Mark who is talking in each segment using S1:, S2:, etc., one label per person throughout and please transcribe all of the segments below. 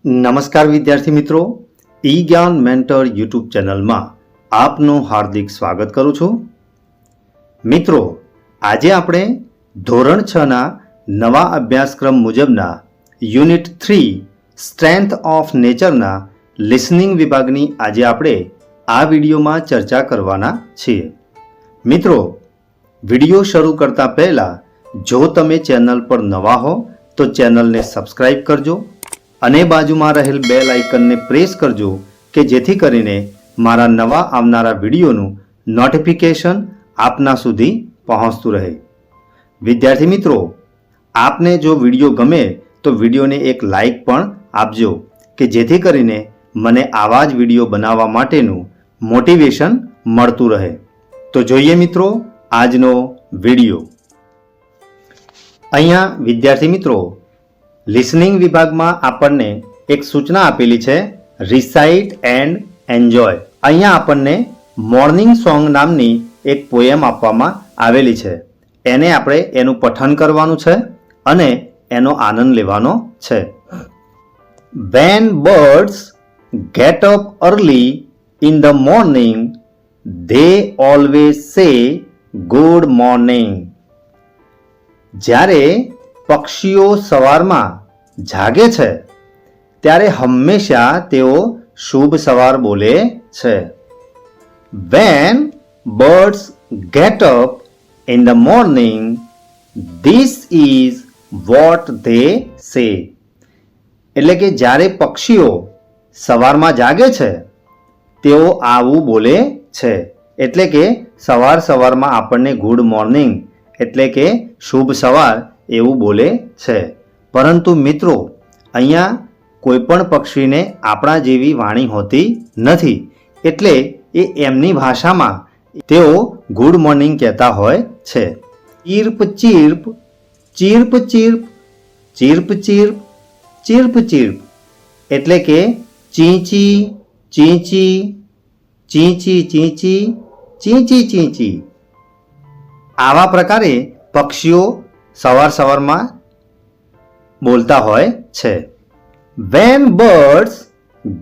S1: નમસ્કાર વિદ્યાર્થી મિત્રો, ઈ જ્ઞાન મેન્ટર યુટ્યુબ ચેનલમાં આપનું હાર્દિક સ્વાગત કરું છું. મિત્રો, આજે આપણે ધોરણ 6ના નવા અભ્યાસક્રમ મુજબના યુનિટ 3 સ્ટ્રેન્થ ઓફ નેચરના લિસનિંગ વિભાગની આજે આપણે આ વિડીયોમાં ચર્ચા કરવાના છીએ. મિત્રો, વિડીયો શરૂ કરતા પહેલા જો તમે ચેનલ પર નવા હો તો ચેનલને સબસ્ક્રાઇબ કરજો અને બાજુમાં રહેલ બેલ આઇકનને પ્રેસ કરજો કે જેથી કરીને મારા નવા આવનારા વિડીયોનું નોટિફિકેશન આપના સુધી પહોંચતું રહે. વિદ્યાર્થી મિત્રો, આપને જો વિડીયો ગમે તો વિડીયોને એક લાઇક પણ આપજો કે જેથી કરીને મને આવા જ વિડીયો બનાવવા માટેનું મોટિવેશન મળતું રહે. તો જોઈએ મિત્રો આજનો વિડીયો. અહીંયા વિદ્યાર્થી મિત્રો, લિસનિંગ વિભાગમાં આપણને એક સૂચના આપેલી છે, રિસાઇટ એન્ડ એન્જોય. અહીંયા આપણને મોર્નિંગ સોંગ નામની એક પોએમ આપવામાં આવેલી છે. એને આપણે એનું પઠન કરવાનું છે અને એનો આનંદ લેવાનો છે. When birds get up early in the morning, they always say good morning. જ્યારે પક્ષીઓ સવારમાં જાગે છે ત્યારે હંમેશા તેઓ શુભ સવાર બોલે છે. When birds get up in the morning, this is what they say. એટલે કે જ્યારે પક્ષીઓ સવારમાં જાગે છે તેઓ આવું બોલે છે. એટલે કે સવારમાં આપણને ગુડ મોર્નિંગ એટલે કે શુભ સવાર એવું બોલે છે. પરંતુ મિત્રો, અહીંયા કોઈ પણ પક્ષીને આપણા જેવી વાણી હોતી નથી, એટલે એ એમની ભાષામાં તેઓ ગુડ મોર્નિંગ કહેતા હોય છે. ચીર્પ ચીર્પ, ચીર્પ ચીર્પ, ચીર્પ ચીર્પ, ચીર્પ ચીર્પ એટલે કે ચીંચી ચીંચી, ચીંચી ચીંચી, ચીંચી ચીંચી. આવા પ્રકારે પક્ષીઓ સવારમાં બોલતા હોય છે. When birds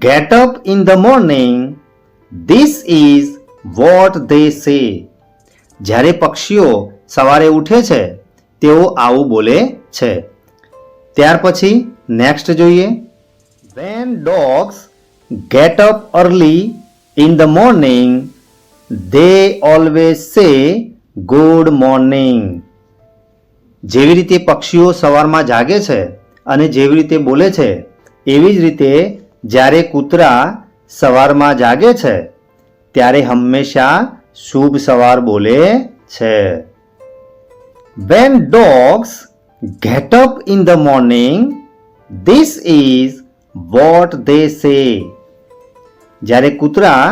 S1: get up in the morning, this is what they say. જ્યારે પક્ષીઓ સવારે ઉઠે છે તેઓ આવું બોલે છે. ત્યાર પછી નેક્સ્ટ જોઈએ. When dogs get up early in the morning, they always say good morning. જેવી રીતે પક્ષીઓ સવારમાં જાગે છે અને જેવી રીતે બોલે છે એવી જ રીતે જ્યારે કૂતરા સવારમાં જાગે છે ત્યારે હંમેશા શુભ સવાર બોલે છે. When dogs get up in the morning, this is what they say. જ્યારે કૂતરા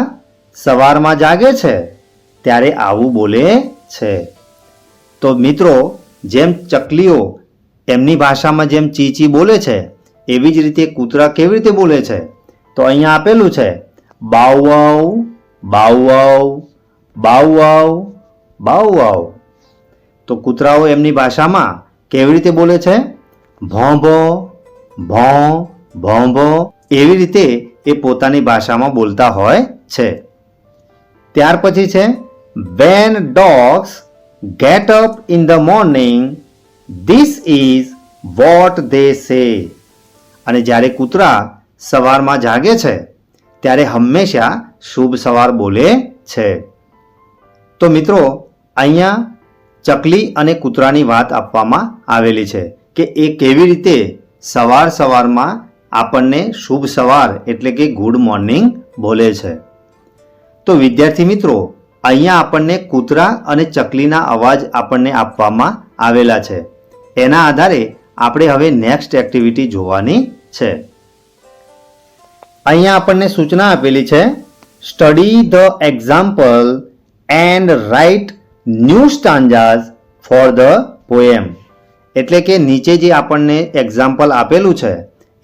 S1: સવારમાં જાગે છે ત્યારે આવું બોલે છે. તો મિત્રો, જેમ ચકલીઓ એમની ભાષામાં જેમ ચીચી બોલે છે એવી જ રીતે કૂતરા કેવી રીતે બોલે છે તો અહીંયા આપેલું છે, બાવ વાવ, બાવ વાવ, બાવ વાવ, બાવ વાવ. તો કૂતરાઓ એમની ભાષામાં કેવી રીતે બોલે છે? ભોંભો, ભોં, ભોંભો એવી રીતે એ પોતાની ભાષામાં બોલતા હોય છે. ત્યાર પછી છે, when dogs get up in the morning, this is what they say. અને જ્યારે કૂતરા સવારમાં જાગે છે ત્યારે હંમેશા શુભ સવાર બોલે છે. તો મિત્રો, અહીંયા ચકલી અને કૂતરાની વાત આપવામાં આવેલી છે કે એ કેવી રીતે સવારમાં આપણને શુભ સવાર એટલે કે ગુડ મોર્નિંગ બોલે છે. તો વિદ્યાર્થી મિત્રો, અહીંયા આપણને કૂતરા અને ચકલીના અવાજ આપણને આપવામાં આવેલા છે. એના આધારે આપણે હવે નેક્સ્ટ એક્ટિવિટી જોવાની છે. અહીંયા આપણને સૂચના આપેલી છે, study the example and write new stanzas for the poem. એટલે કે નીચે જે આપણને એક્ઝામ્પલ આપેલું છે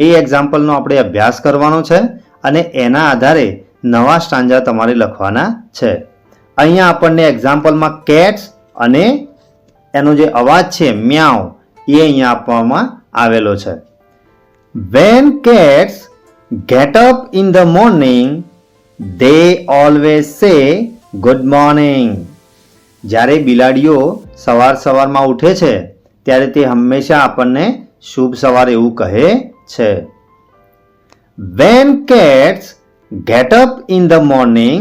S1: એ એક્ઝામ્પલનો આપણે અભ્યાસ કરવાનો છે અને એના આધારે નવા સ્ટાન્જા તમારે લખવાના છે. અહીંયા આપણને એક્ઝામ્પલમાં કેટ્સ અને એનો જે અવાજ છે મ્યાઉ એ અહીંયા આપવામાં આવેલો છે. When cats get up in the morning, they always say good morning. જ્યારે બિલાડીઓ સવારમાં ઉઠે છે ત્યારે તે હંમેશા આપણને શુભ સવાર એવું કહે છે. When cats get up in the morning,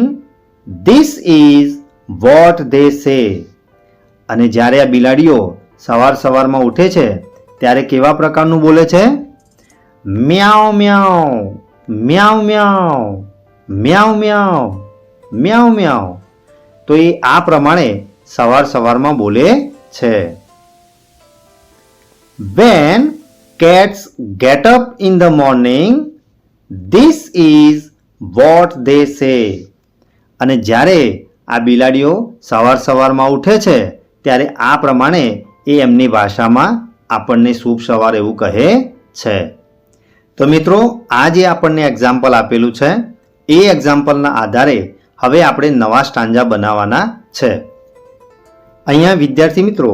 S1: this is what they say. અને જ્યારે આ બિલાડીઓ સવારમાં ઉઠે છે ત્યારે કેવા પ્રકારનું બોલે છે? મ્યાઉ મ્યાઉ, મ્યાઉ મ્યાઉ, મ્યાઉ મ્યાઉ, મ્યાઉ મ્યાઉ. તો એ આ પ્રમાણે સવારમાં બોલે છે. When cats get up in the morning, this is what they say. અને જ્યારે આ બિલાડીઓ સવારમાં ઉઠે છે ત્યારે આ પ્રમાણે એ એમની ભાષામાં આપણને શુભ સવાર એવું કહે છે. તો મિત્રો, આ જે આપણને એક્ઝામ્પલ આપેલું છે એ એક્ઝામ્પલના આધારે હવે આપણે નવા સ્ટાન્જા બનાવવાના છે. અહીંયા વિદ્યાર્થી મિત્રો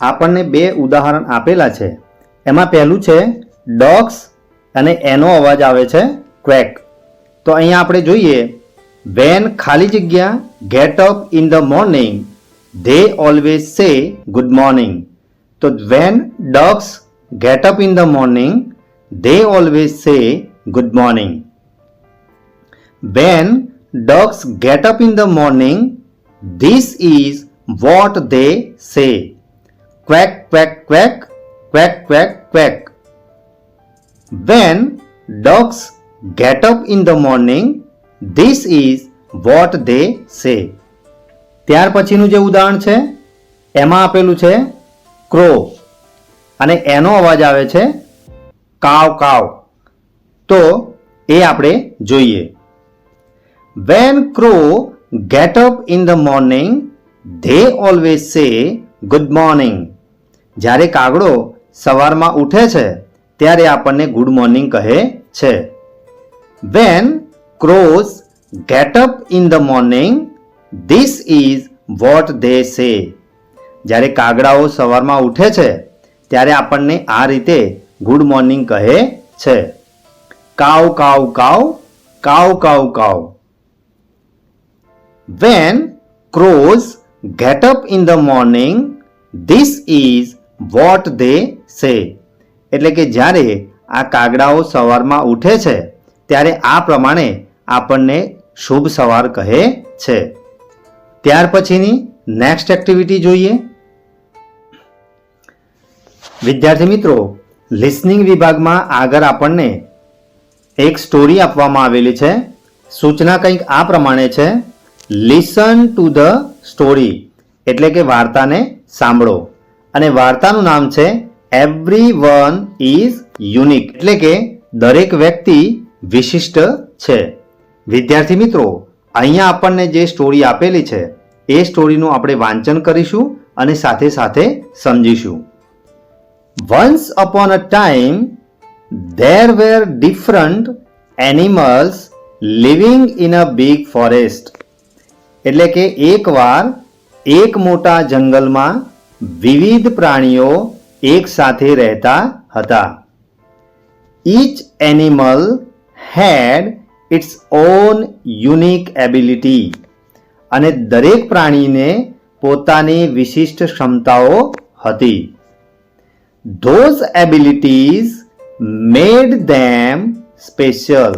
S1: આપણને બે ઉદાહરણ આપેલા છે. એમાં પહેલું છે ડોગ્સ અને એનો અવાજ આવે છે ક્વેક. તો અહીંયા આપણે જોઈએ વેન ખાલી જગ્યા get up in the morning they always say good morning. તો when dogs get up in the morning, they always say good morning. When dogs get up in the morning, this is what they say. Quack, quack, quack, quack, quack, quack. When dogs get up in the morning, this is what they say. ત્યાર પછીનું જે ઉદાહરણ છે એમાં આપેલું છે crow અને એનો અવાજ આવે છે કાવ કાવ. તો એ આપણે જોઈએ. When crow get up in the morning, they always say good morning. જ્યારે કાગડો સવારમાં ઉઠે છે ત્યારે આપણને ગુડ મોર્નિંગ કહે છે. When crows get up in the morning, this is what they say. જ્યારે કાગડાઓ સવારમાં ઉઠે છે ત્યારે આપણને આ રીતે ગુડ મોર્નિંગ કહે છે. કાવ કાવ કાવ, કાવ કાવ કાવ. When crows get up in the morning, this is what they say. એટલે કે જ્યારે આ કાગડાઓ સવારમાં ઉઠે છે ત્યારે આ પ્રમાણે આપણને શુભ સવાર કહે છે. ત્યાર પછીની નેક્સ્ટ એક્ટિવિટી જોઈએ. વિદ્યાર્થી મિત્રો, લિસનિંગ વિભાગમાં આગળ આપણને એક સ્ટોરી આપવામાં આવેલી છે. સૂચના કંઈક આ પ્રમાણે છે: લિસન ટુ ધ સ્ટોરી, એટલે કે વાર્તાને સાંભળો. અને વાર્તાનું નામ છે એવરીવન ઇઝ યુનિક, એટલે કે દરેક વ્યક્તિ વિશિષ્ટ છે. વિદ્યાર્થી મિત્રો, અહીંયા આપણને જે સ્ટોરી આપેલી છે એ સ્ટોરીનું આપણે વાંચન કરીશું અને સાથે સાથે સમજીશું. Once upon a time, there were different animals living in a big forest. એટલે કે એકવાર એક મોટા જંગલમાં વિવિધ પ્રાણીઓ એક સાથે રહેતા હતા. Each animal had its own unique ability. અને દરેક પ્રાણીને પોતાની વિશિષ્ટ ક્ષમતાઓ હતી. Those abilities made them special.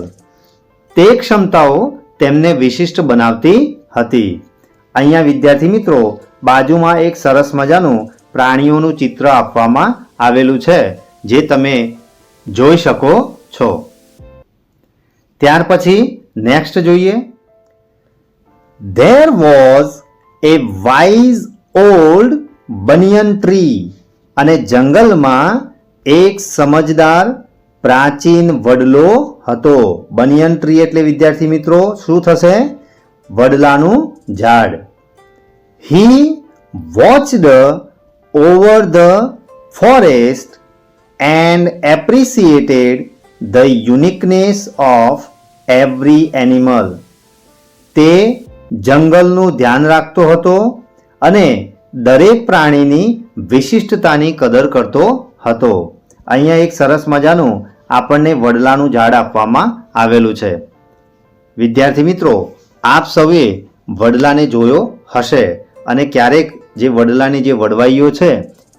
S1: તે ક્ષમતાઓ તેમને વિશિષ્ટ બનાવતી હતી. અહીંયા વિદ્યાર્થી મિત્રો બાજુમાં એક સરસ મજાનું પ્રાણીઓનું ચિત્ર આપવામાં આવેલું છે જે તમે જોઈ શકો છો. ત્યાર પછી નેક્સ્ટ જોઈએ. There was a wise old banyan tree. અને જંગલમાં એક સમજદાર પ્રાચીન વડલો હતો. બનિયન ટ્રી એટલે વિદ્યાર્થી મિત્રો શું થશે? વડલાનું ઝાડ. He watched over the forest and appreciated the uniqueness of every animal. તે જંગલનું ધ્યાન રાખતો હતો અને દરેક પ્રાણીની વિશિષ્ટતાની કદર કરતો હતો. અહીંયા એક સરસ મજાનું આપણને વડલાનું ઝાડ આપવામાં આવેલું છે. વિદ્યાર્થી મિત્રો, આપ સૌએ વડલાને જોયો હશે અને ક્યારેક જે વડલાની જે વડવાઈઓ છે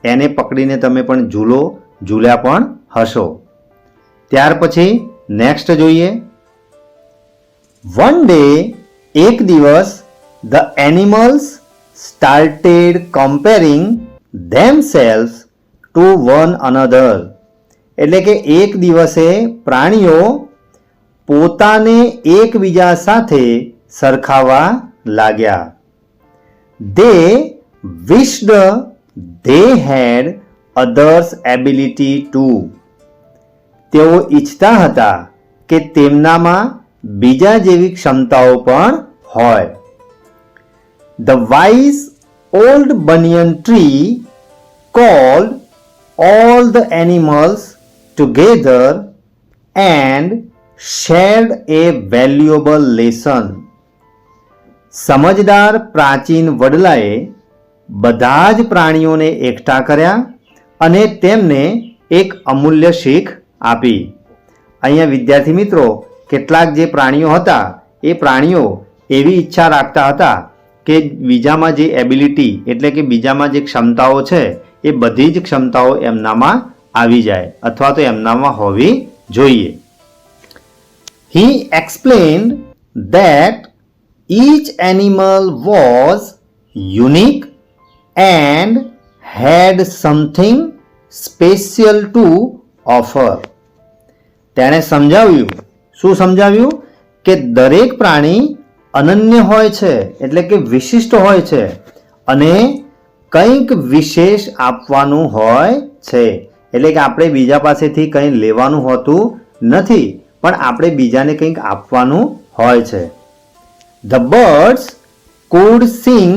S1: એને પકડીને તમે પણ ઝૂલ્યા પણ હશો. ત્યાર પછી નેક્સ્ટ જોઈએ. વન ડે, એક દિવસ, the animals started comparing themselves to one another. એટલે કે એક દિવસે પ્રાણીઓ પોતાને એકબીજા સાથે સરખાવવા લાગ્યા. They wished they had others' ability too. તેઓ ઈચ્છતા હતા કે તેમનામાં બીજા જેવી ક્ષમતાઓ પણ હોય. The wise old banyan tree called all the animals together and shared a valuable lesson. સમજદાર પ્રાચીન વડલાએ બધા જ પ્રાણીઓને એકઠા કર્યા અને તેમને એક અમૂલ્ય શીખ આપી. અહીંયા વિદ્યાર્થી મિત્રો, કેટલાક જે પ્રાણીઓ હતા એ પ્રાણીઓ એવી ઈચ્છા રાખતા હતા કે બીજામાં જે એબિલિટી એટલે કે બીજામાં જે ક્ષમતાઓ છે એ બધી જ ક્ષમતાઓ એમનામાં આવી જાય અથવા તો એમનામાં હોવી જોઈએ. He explained that each animal was unique and had something special to offer. તેણે સમજાવ્યું, શું સમજાવ્યું? કે દરેક પ્રાણી અનન્ય હોય છે એટલે કે વિશિષ્ટ હોય છે અને કંઈક વિશેષ આપવાનું હોય છે. એટલે કે આપણે બીજા પાસેથી કંઈ લેવાનું હોતું નથી, પણ આપણે બીજાને કંઈક આપવાનું હોય છે. The birds could sing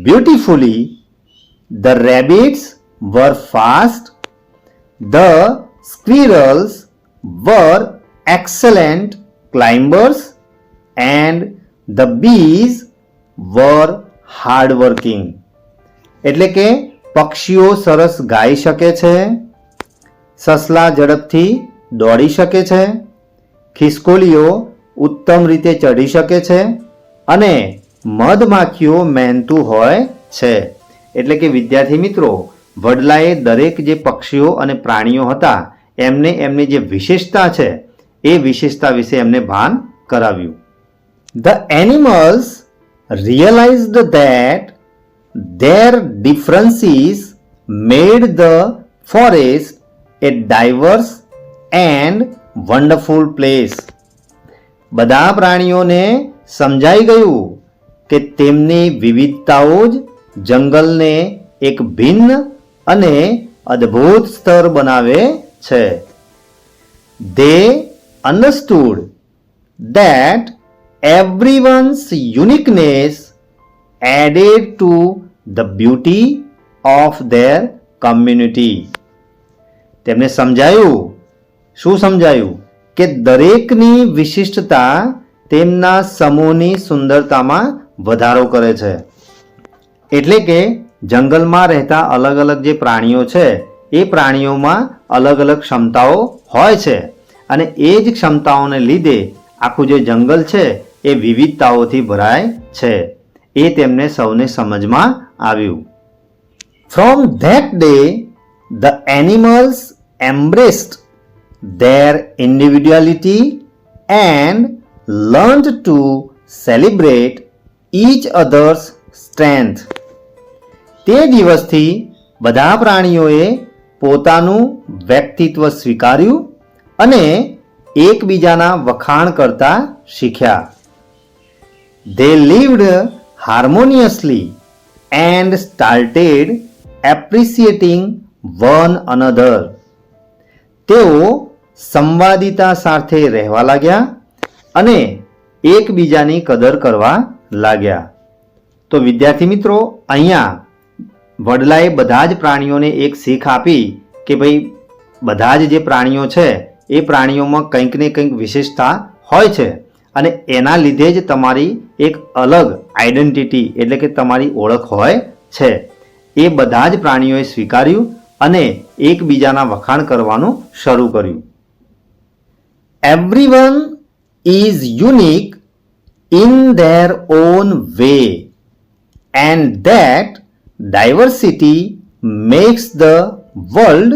S1: beautifully, the rabbits were fast, the squirrels were excellent climbers and the bees were hardworking. એટલે કે પક્ષીઓ સરસ ગાઈ શકે છે, સસલા ઝડપથી દોડી શકે છે, ખિસકોલીઓ ઉત્તમ રીતે ચઢી શકે છે અને મધમાખીઓ મહેનતુ હોય છે. એટલે કે વિદ્યાર્થી મિત્રો, વડલાએ દરેક જે પક્ષીઓ અને પ્રાણીઓ હતા એમને એમની જે વિશેષતા છે એ વિશેષતા વિશે એમને ભાન કરાવ્યું. The animals realized that their differences made the forest a diverse and wonderful place. બધા પ્રાણીઓને સમજાઈ ગયું કે તેમની વિવિધતાઓ જ જંગલને એક ભિન્ન અને અદ્ભુત સ્તર બનાવે છે. They understood that everyone's uniqueness added to the beauty of their community. તેમને સમજાયું, શું સમજાયું? કે દરેકની વિશિષ્ટતા તેમના સમૂહની સુંદરતામાં વધારો કરે છે. એટલે કે જંગલમાં રહેતા અલગ અલગ જે પ્રાણીઓ છે એ પ્રાણીઓમાં અલગ અલગ ક્ષમતાઓ હોય છે અને એ જ ક્ષમતાઓને લીધે આખું જે જંગલ છે એ વિવિધતાઓથી ભરાય છે. એ તેમને સૌને સમજમાં આવ્યું. From that day, the animals embraced their individuality and learned to celebrate each other's strength. તે દિવસથી બધા પ્રાણીઓએ પોતાનું વ્યક્તિત્વ સ્વીકાર્યું અને એકબીજાના વખાણ કરતા શીખ્યા. They lived harmoniously and started appreciating one another. તેઓ સંવાદિતા સાથે રહેવા લાગ્યા અને એકબીજાની કદર કરવા લાગ્યા. તો વિદ્યાર્થી મિત્રો, અહીંયા વડલાએ બધા જ પ્રાણીઓને એક શીખ આપી કે ભાઈ બધા જ જે પ્રાણીઓ છે એ પ્રાણીઓમાં કંઈક ને કંઈક વિશેષતા હોય છે અને એના લીધે જ તમારી એક અલગ આઈડેન્ટિટી એટલે કે તમારી ઓળખ હોય છે. એ બધા જ પ્રાણીઓએ સ્વીકાર્યું અને એકબીજાના વખાણ કરવાનું શરૂ કર્યું. everyone is unique in their own way, and that diversity makes the world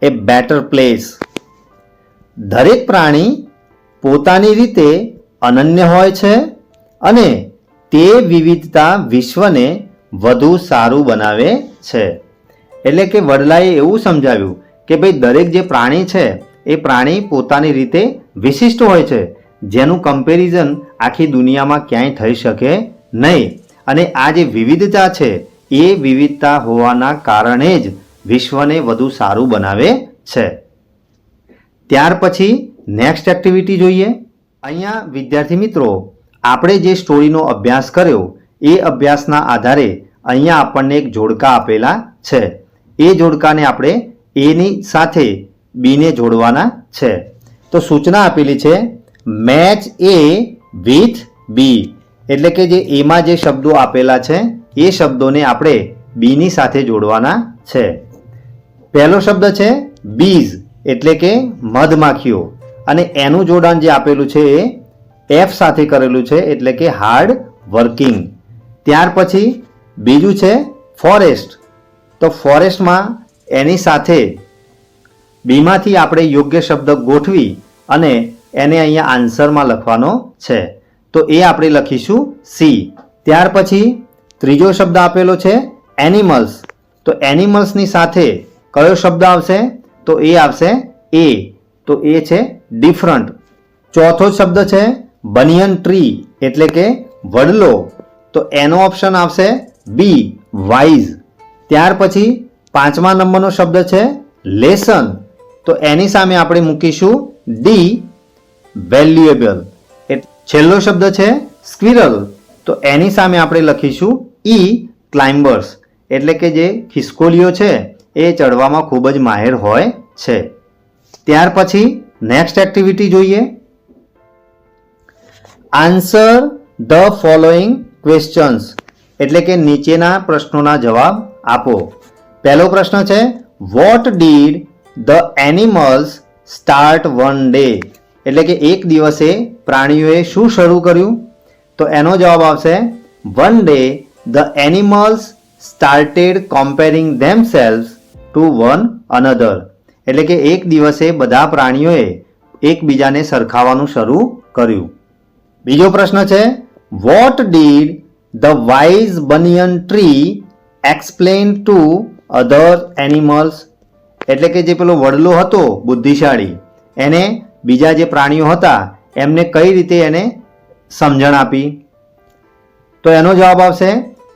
S1: a better place. દરેક પ્રાણી પોતાની રીતે અનન્ય હોય છે અને તે વિવિધતા વિશ્વને વધુ સારું બનાવે છે. એટલે કે વડલાએ એવું સમજાવ્યું કે ભાઈ દરેક જે પ્રાણી છે એ પ્રાણી પોતાની રીતે વિશિષ્ટ હોય છે, જેનું કમ્પેરિઝન આખી દુનિયામાં ક્યાંય થઈ શકે નહીં. અને આ જે વિવિધતા છે એ વિવિધતા હોવાના કારણે જ વિશ્વને વધુ સારું બનાવે છે. ત્યાર પછી નેક્સ્ટ એક્ટિવિટી જોઈએ. અહીંયા વિદ્યાર્થી મિત્રો આપણે જે સ્ટોરીનો અભ્યાસ કર્યો એ અભ્યાસના આધારે અહીંયા આપણને એક જોડકા આપેલા છે. એ જોડકાને આપણે એની સાથે બીને જોડવાના છે. તો સૂચના આપેલી છે મેચ એ વિથ બી, એટલે કે જે એમાં જે શબ્દો આપેલા છે એ શબ્દોને આપણે બીની સાથે જોડવાના છે. પહેલો શબ્દ છે બીઝ, એટલે કે મધમાખીઓ, અને એનું જોડાણ જે આપેલું છે એ એફ સાથે કરેલું છે, એટલે કે હાર્ડ વર્કિંગ. ત્યાર પછી બીજું છે ફોરેસ્ટ, તો ફોરેસ્ટમાં એની સાથે બીમાંથી આપણે યોગ્ય શબ્દ ગોઠવી અને એને અહીંયા આન્સરમાં લખવાનો છે. તો એ આપણે લખીશું સી. ત્યાર પછી ત્રીજો શબ્દ આપેલો છે એનિમલ્સ, તો એનિમલ્સની સાથે કયો શબ્દ આવશે? તો એ આવશે એ, તો એ છે ડિફરન્ટ. ચોથો શબ્દ છે બનિયન ટ્રી, એટલે કે વડલો, તો એનો ઓપ્શન આવશે બી વાઇઝ. ત્યાર પછી પાંચમા નંબરનો શબ્દ છે લેસન, તો એની સામે આપણે મૂકીશું ડી વેલ્યુએબલ. છેલ્લો શબ્દ છે સ્ક્વિરલ, તો એની સામે આપણે લખીશું ઈ ક્લાઇમ્બર્સ, એટલે કે જે ખિસકોલીઓ છે એ ચડવામાં ખૂબ જ માહેર હોય છે. ત્યાર પછી નેક્સ્ટ એક્ટિવિટી જોઈએ. આન્સર ધ ફોલોઈંગ ક્વેશ્ચન્સ, એટલે કે નીચેના પ્રશ્નોના જવાબ આપો. પહેલો પ્રશ્ન છે what did the animals start one day, એટલે કે એક દિવસે પ્રાણીઓએ શું શરૂ કર્યું? તો એનો જવાબ આવશે one day the animals started comparing themselves to one another, એટલે કે એક દિવસે બધા પ્રાણીઓએ એકબીજાને સરખાવવાનું શરૂ કર્યું. બીજો પ્રશ્ન છે what did the wise banyan tree explain to other animals, એટલે કે જે પેલો વડલો હતો બુદ્ધિશાળી એને બીજા જે પ્રાણીઓ હતા એમને કઈ રીતે એને સમજણ આપી? તો એનો જવાબ આવશે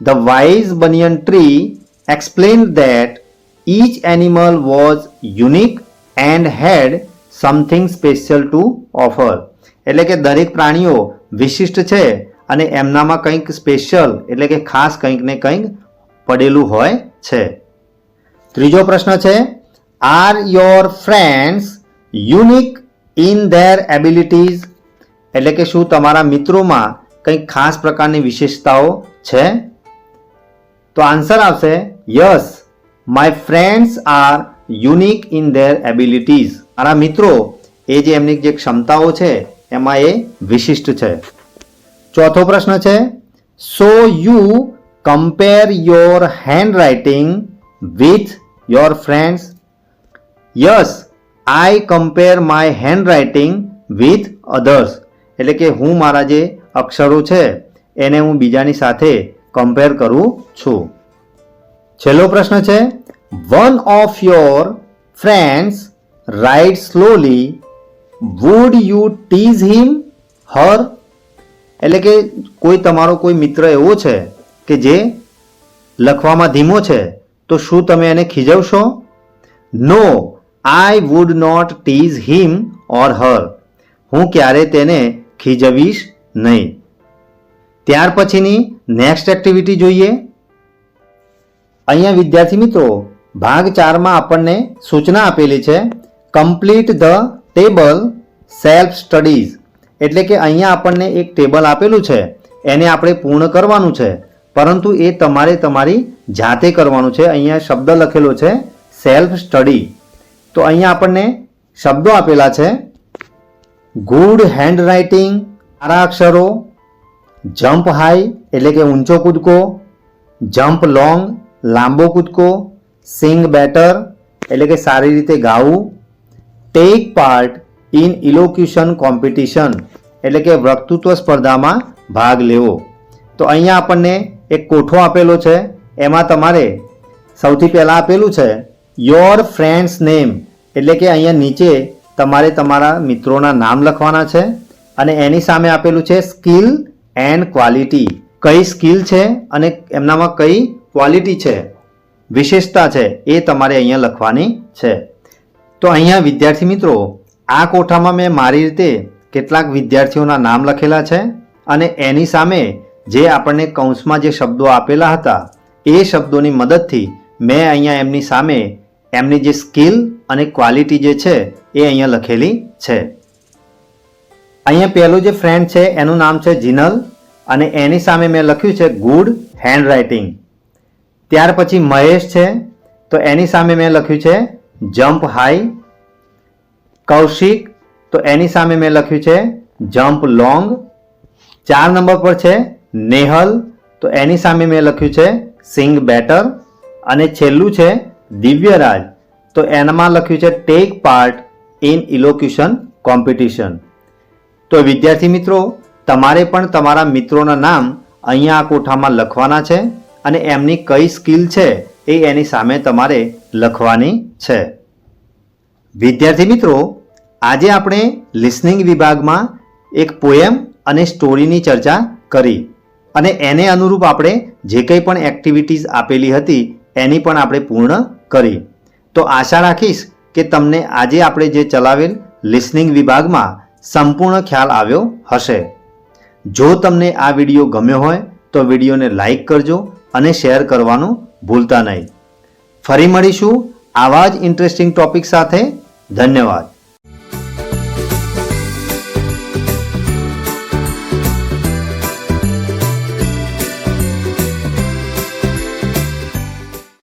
S1: the wise banyan tree explain that each animal was unique and had something special to offer, એટલે કે દરેક પ્રાણીઓ વિશિષ્ટ છે અને એમનામાં કંઈક સ્પેશિયલ એટલે કે ખાસ કંઈક ને કંઈક પડેલું હોય છે. ત્રીજો પ્રશ્ન છે are your friends unique in their abilities, એટલે કે શું તમારા મિત્રોમાં કંઈક ખાસ પ્રકારની વિશેષતાઓ છે? તો આન્સર આવશે yes, my friends R unique in their abilities. મારા મિત્રો એ જે એમની જે ક્ષમતાઓ છે એમાં એ વિશિષ્ટ છે. ચોથો પ્રશ્ન છે so you compare your hand writing with your friends. Yes, I compare my hand writing with others, એટલે કે હું મારા જે અક્ષરો છે એને હું બીજાની સાથે કમ્પેર કરું છું. છેલ્લો પ્રશ્ન છે one of your friends write slowly would you tease him her, એટલે કે કોઈ તમારો કોઈ મિત્ર એવો છે કે જે લખવામાં ધીમો છે તો શું તમે એને ખીજવશો? નો, આઈ વુડ નોટ ટીઝ હિમ ઓર હર, હું ક્યારે તેને ખીજવીશ નહીં. ત્યાર પછીની નેક્સ્ટ એક્ટિવિટી જોઈએ. અહીંયા વિદ્યાર્થી મિત્રો ભાગ 4માં આપણને સૂચના આપેલી છે complete the table self studies, એટલે કે અહીંયા આપણને એક ટેબલ આપેલું છે એને આપણે પૂર્ણ કરવાનું છે, પરંતુ એ તમારે તમારી જાતે કરવાનું છે. અહીંયા શબ્દ લખેલો છે સેલ્ફ સ્ટડી, તો અહીંયા આપણને શબ્દો આપેલા છે ગુડ હેન્ડ રાઇટિંગ, સારા અક્ષરો. જમ્પ હાઈ એટલે કે ઊંચો કૂદકો. જમ્પ લોંગ, લાંબો કૂદકો. સિંગ બેટર એટલે કે સારી રીતે ગાવું. Take part in elocution competition એટલે કે વક્તૃત્વ સ્પર્ધામાં ભાગ લેવો. તો અહીંયા આપણને એક કોઠો આપેલો છે, એમાં તમારે સૌથી પહેલાં આપેલું છે યોર ફ્રેન્ડ્સ નેમ એટલે કે અહીંયા નીચે તમારે તમારા મિત્રોના નામ લખવાના છે અને એની સામે આપેલું છે સ્કિલ એન્ડ ક્વોલિટી. કઈ સ્કિલ છે અને એમનામાં કઈ ક્વોલિટી છે, વિશેષતા છે, એ તમારે અહીંયા લખવાની છે. તો અહીંયા વિદ્યાર્થી મિત્રો આ કોઠામાં મેં મારી રીતે કેટલાક વિદ્યાર્થીઓના નામ લખેલા છે અને એની સામે જે આપણને કૌંસમાં જે શબ્દો આપેલા હતા એ શબ્દોની મદદથી મેં અહીંયા એમની સામે એમની જે સ્કિલ અને ક્વોલિટી જે છે એ અહીંયા લખેલી છે. અહીંયા પહેલું જે ફ્રેન્ડ છે એનું નામ છે જીનલ અને એની સામે મેં લખ્યું છે ગુડ હેન્ડ રાઇટિંગ. ત્યાર પછી મહેશ છે, તો એની સામે મેં લખ્યું છે જમ્પ હાઈ. કૌશિક, તો એની સામે મેં લખ્યું છે જમ્પ લોંગ. 4 નંબર પર છે નેહલ, તો એની સામે મેં લખ્યું છે સિંગ બેટર. અને છેલ્લું છે દિવ્યરાજ, તો એનામાં લખ્યું છે take part in elocution competition. તો વિદ્યાર્થી મિત્રો તમારે પણ તમારા મિત્રોના નામ અહીંયા આ કોઠામાં લખવાના છે અને એમની કઈ સ્કિલ છે એ એની સામે તમારે લખવાની છે. વિદ્યાર્થી મિત્રો આજે આપણે લિસનિંગ વિભાગમાં એક પોએમ અને સ્ટોરીની ચર્ચા કરી અને એને અનુરૂપ આપણે જે કંઈ પણ એક્ટિવિટીઝ આપેલી હતી એની પણ આપણે પૂર્ણ કરી. તો આશા રાખીશ કે તમને આજે આપણે જે ચલાવેલ લિસનિંગ વિભાગમાં સંપૂર્ણ ખ્યાલ આવ્યો હશે. જો તમને આ વિડીયો ગમ્યો હોય તો વિડીયોને લાઈક કરજો અને શેર કરવાનું ભૂલતા નહીં. ફરી મળીશું આવા જ ઇન્ટરેસ્ટિંગ ટોપિક સાથે. ધન્યવાદ.